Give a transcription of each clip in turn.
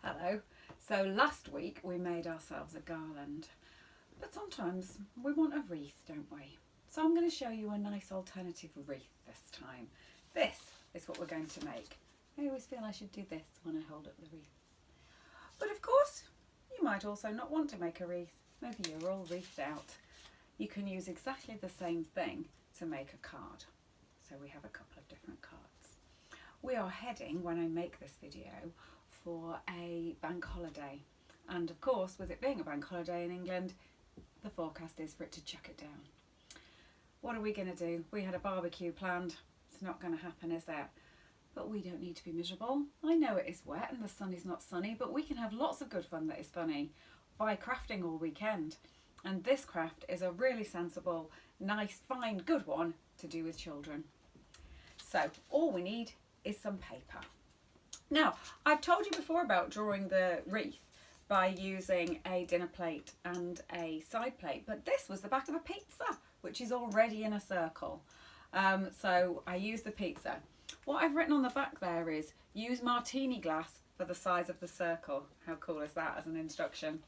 Hello. So last week we made ourselves a garland, but sometimes we want a wreath, don't we? So I'm going to show you a nice alternative wreath this time. This is what we're going to make. I always feel I should do this when I hold up the wreath. But of course, you might also not want to make a wreath. Maybe you're all wreathed out. You can use exactly the same thing to make a card. So we have a couple of different cards. We are heading, when I make this video, for a bank holiday. And of course, with it being a bank holiday in England, the forecast is for it to chuck it down. What are we going to do? We had a barbecue planned. It's not going to happen, is it? But we don't need to be miserable. I know it is wet and the sun is not sunny, but we can have lots of good fun that is funny by crafting all weekend. And this craft is a really sensible, nice, fine, good one to do with children. So all we need is some paper. Now, I've told you before about drawing the wreath by using a dinner plate and a side plate, but this was the back of a pizza, which is already in a circle. So I used the pizza. What I've written on the back there is, use martini glass for the size of the circle. How cool is that as an instruction?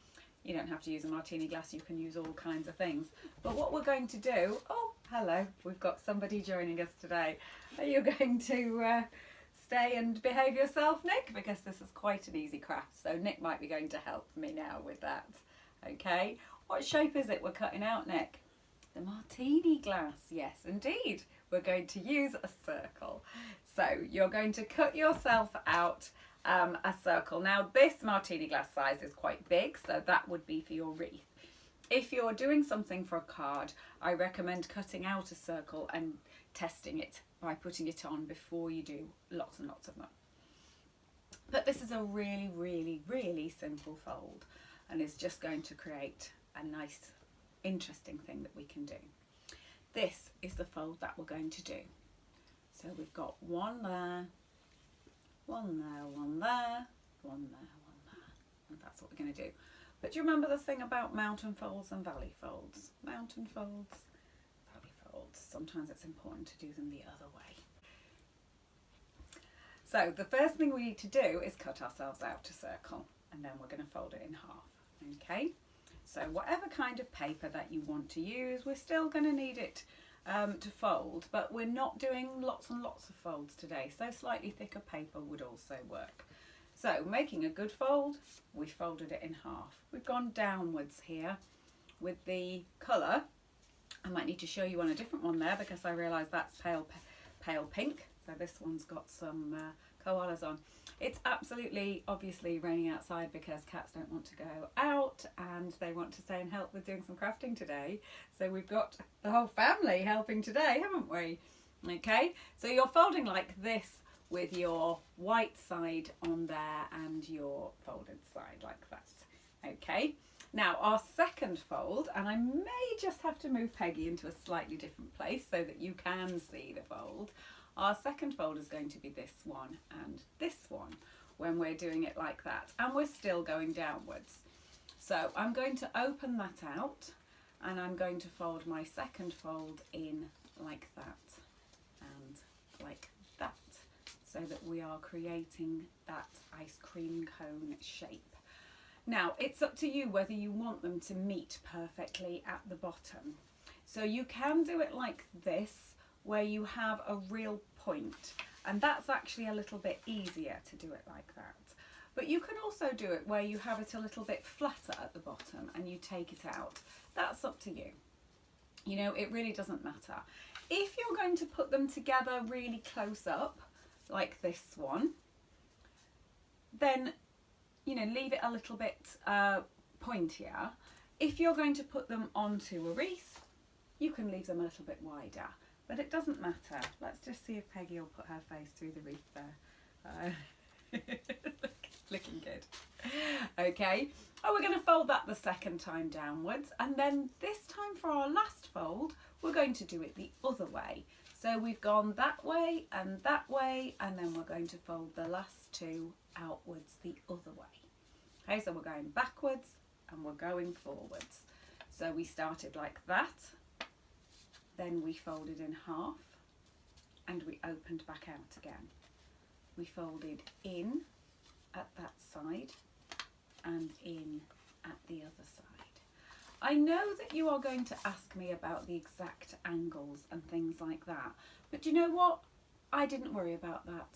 You don't have to use a martini glass, you can use all kinds of things. But what we're going to do, oh, hello, we've got somebody joining us today. Are you going to stay and behave yourself, Nick? Because this is quite an easy craft, so Nick might be going to help me now with that. Okay, what shape is it we're cutting out, Nick? The martini glass, yes indeed. We're going to use a circle. So you're going to cut yourself out a circle. Now this martini glass size is quite big, so that would be for your wreath. If you're doing something for a card, I recommend cutting out a circle and testing it by putting it on before you do lots and lots of them. But this is a really, really, really simple fold, and it's just going to create a nice, interesting thing that we can do. This is the fold that we're going to do. So we've got one there, one there, one there, one there, one there, and that's what we're going to do. But do you remember the thing about mountain folds and valley folds? Mountain folds, valley folds. Sometimes it's important to do them the other way. So the first thing we need to do is cut ourselves out a circle, and then we're going to fold it in half. Okay, so whatever kind of paper that you want to use, we're still going to need it to fold, but we're not doing lots and lots of folds today, so slightly thicker paper would also work. So making a good fold, we folded it in half. We've gone downwards here with the colour. I might need to show you on a different one there because I realise that's pale pink. So this one's got some koalas on. It's absolutely obviously raining outside because cats don't want to go out and they want to stay and help with doing some crafting today. So we've got the whole family helping today, haven't we? Okay, so you're folding like this with your white side on there and your folded side like that. Okay, now our second fold, and I may just have to move Peggy into a slightly different place so that you can see the fold. Our second fold is going to be this one and this one when we're doing it like that, and we're still going downwards. So I'm going to open that out and I'm going to fold my second fold in like that and like that, so that we are creating that ice cream cone shape. Now it's up to you whether you want them to meet perfectly at the bottom. So you can do it like this, where you have a real point, and that's actually a little bit easier to do it like that. But you can also do it where you have it a little bit flatter at the bottom and you take it out. That's up to you. You know, it really doesn't matter. If you're going to put them together really close up, like this one, then, you know, leave it a little bit pointier. If you're going to put them onto a wreath, you can leave them a little bit wider. But it doesn't matter. Let's just see if Peggy will put her face through the wreath there. Looking good. Okay. Oh, we're going to fold that the second time downwards. And then this time for our last fold, we're going to do it the other way. So we've gone that way, and then we're going to fold the last two outwards the other way. Okay, so we're going backwards and we're going forwards. So we started like that. Then we folded in half and we opened back out again. We folded in at that side and in at the other side. I know that you are going to ask me about the exact angles and things like that, but do you know what? I didn't worry about that.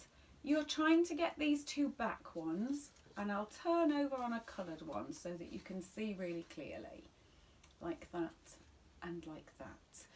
You're trying to get these two back ones, and I'll turn over on a coloured one so that you can see really clearly, like that and like that.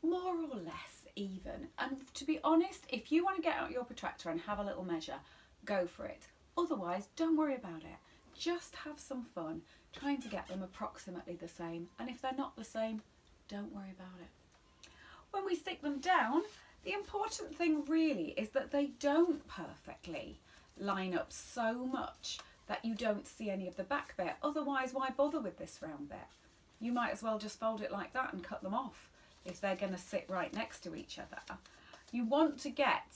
More or less even. And to be honest, if you want to get out your protractor and have a little measure, go for it. Otherwise, don't worry about it. Just have some fun trying to get them approximately the same, and if they're not the same, don't worry about it. When we stick them down, the important thing really is that they don't perfectly line up so much that you don't see any of the back bit. Otherwise, why bother with this round bit? You might as well just fold it like that and cut them off if they're going to sit right next to each other. You want to get,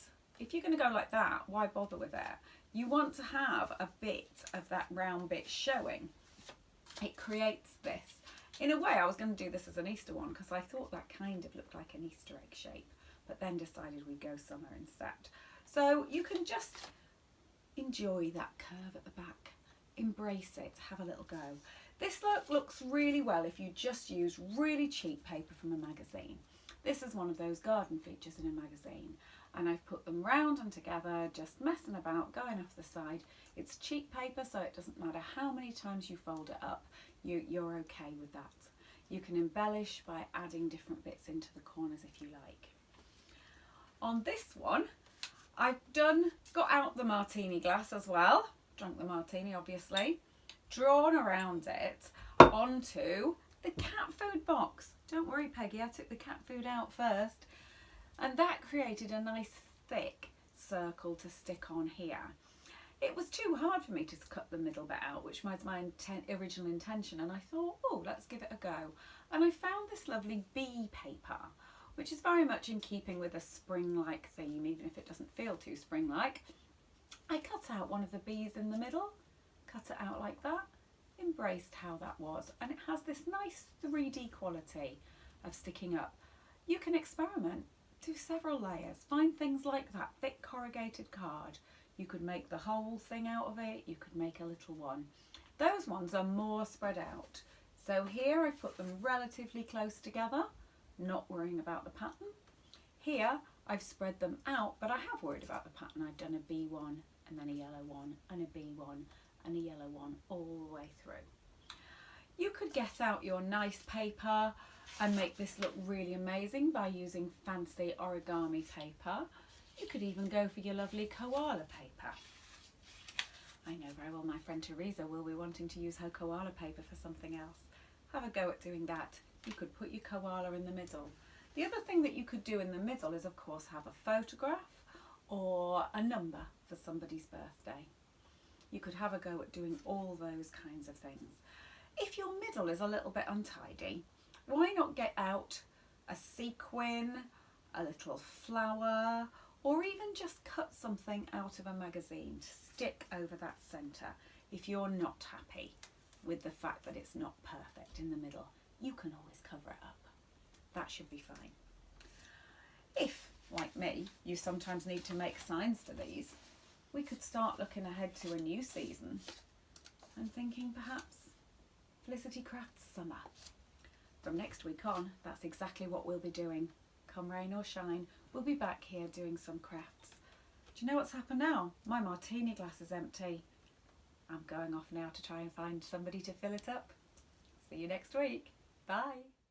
if you're going to go like that, why bother with it? You want to have a bit of that round bit showing. It creates this. In a way, I was going to do this as an Easter one because I thought that kind of looked like an Easter egg shape, but then decided we'd go summer instead. So you can just enjoy that curve at the back, embrace it, have a little go. This look looks really well if you just use really cheap paper from a magazine. This is one of those garden features in a magazine, and I've put them round and together, just messing about, going off the side. It's cheap paper, so it doesn't matter how many times you fold it up, you're okay with that. You can embellish by adding different bits into the corners if you like. On this one, I've got out the martini glass as well, drunk the martini obviously, drawn around it onto the cat food box. Don't worry Peggy, I took the cat food out first, and that created a nice thick circle to stick on here. It was too hard for me to cut the middle bit out, which was my original intention, and I thought, oh, let's give it a go. And I found this lovely bee paper, which is very much in keeping with a spring-like theme, even if it doesn't feel too spring-like. I cut out one of the bees in the middle, cut it out like that, embraced how that was, and it has this nice 3D quality of sticking up. You can experiment, do several layers, find things like that, thick corrugated card. You could make the whole thing out of it, you could make a little one. Those ones are more spread out. So here I put them relatively close together, not worrying about the pattern. Here I've spread them out, but I have worried about the pattern. I've done a B one and then a yellow one and a B one and a yellow one all the way through. You could get out your nice paper and make this look really amazing by using fancy origami paper. You could even go for your lovely koala paper. I know very well my friend Teresa will be wanting to use her koala paper for something else. Have a go at doing that. You could put your koala in the middle. The other thing that you could do in the middle is of course have a photograph or a number for somebody's birthday. You could have a go at doing all those kinds of things. If your middle is a little bit untidy, why not get out a sequin, a little flower, or even just cut something out of a magazine to stick over that centre. If you're not happy with the fact that it's not perfect in the middle, you can always cover it up. That should be fine. If, like me, you sometimes need to make signs to these, we could start looking ahead to a new season and thinking perhaps Felicity Crafts Summer. From next week on, that's exactly what we'll be doing. Come rain or shine, we'll be back here doing some crafts. Do you know what's happened now? My martini glass is empty. I'm going off now to try and find somebody to fill it up. See you next week. Bye.